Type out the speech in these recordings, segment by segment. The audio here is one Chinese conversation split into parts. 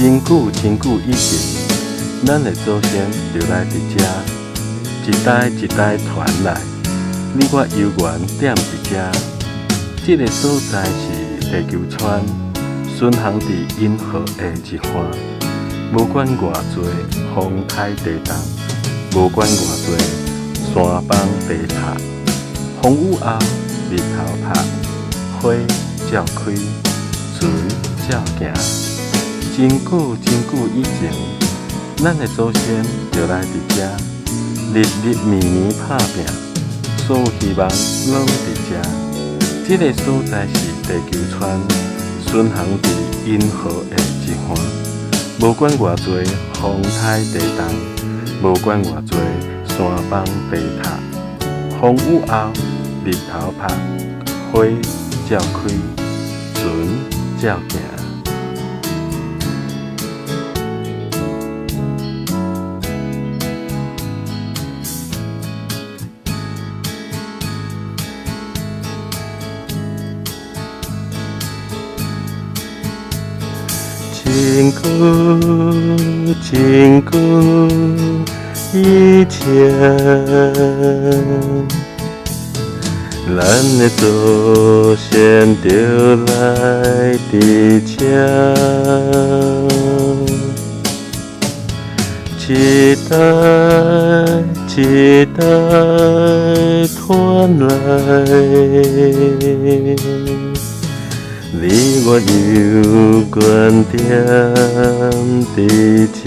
真久以前，咱的祖先就来伫遮，一代一代传来。你我有缘踮伫遮，这个所在是地球村，巡航伫银河的一环。无管偌多风台地动，无管偌多山崩地塌，风雨后日头晒，花照开，船照行。真久以前，咱的祖先就来伫遮，日绵打拼，所有希望拢伫遮。这个所在是地球村，巡航伫银河的一环。无管偌多风台地动，无管偌多山崩地塌，风雨后日头晒，花照开，船照行。真久以前，咱的祖先就来伫遮，一代一代传来。你我有缘踮伫遮，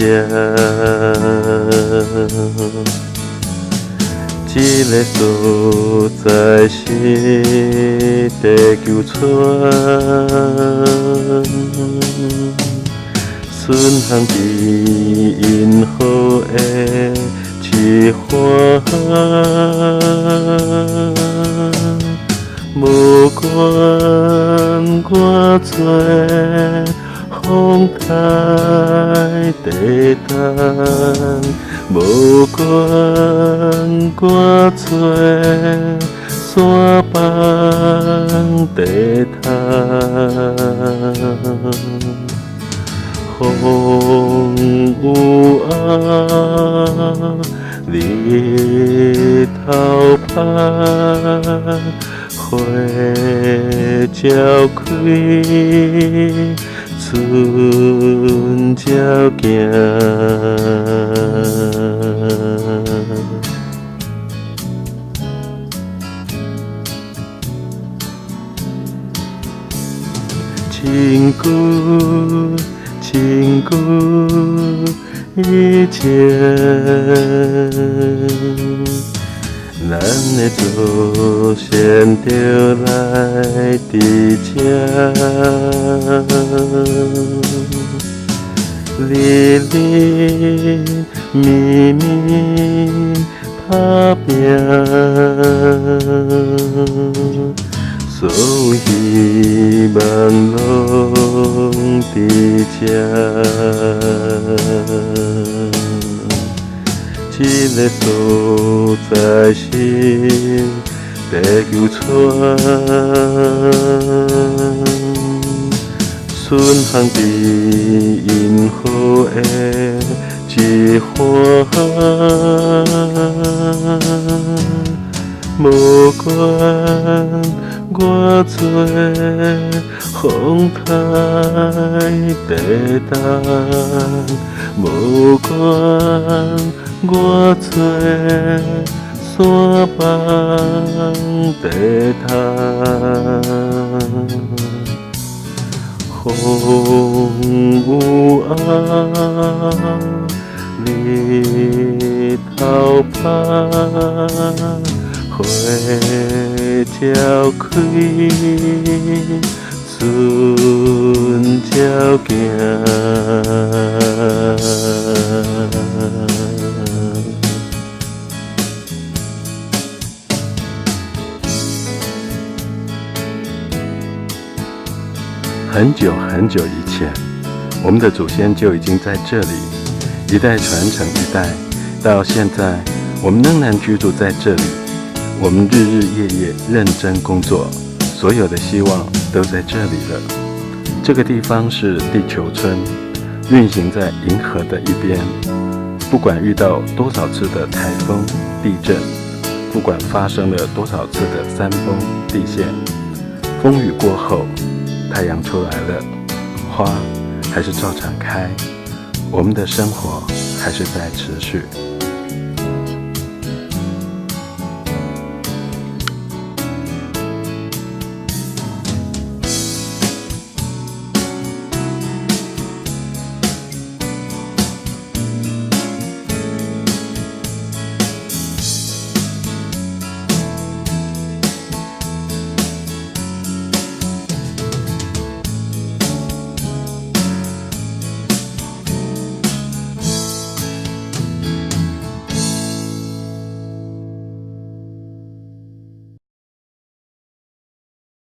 这个所在是地球村，巡航伫银河的一环。无管偌多风台地动，无管偌多山崩地塌，风雨后日头晒，花照开，船照行。真久以前，咱的祖先就来伫遮，日绵打拼，所有希望拢伫遮。这个所在是地球村，巡航伫银河的一环。无管偌多风台地动，无管偌多山崩地塌，风雨后日头晒，花照开，船照行。很久以前，我们的祖先就已经在这里，一代传承一代，到现在，我们仍然居住在这里。我们日日夜夜认真工作，所有的希望都在这里了。这个地方是地球村，运行在银河的一边。不管遇到多少次的台风、地震，不管发生了多少次的山崩地陷，风雨过后，太阳出来了，花还是照常开，我们的生活还是在持续。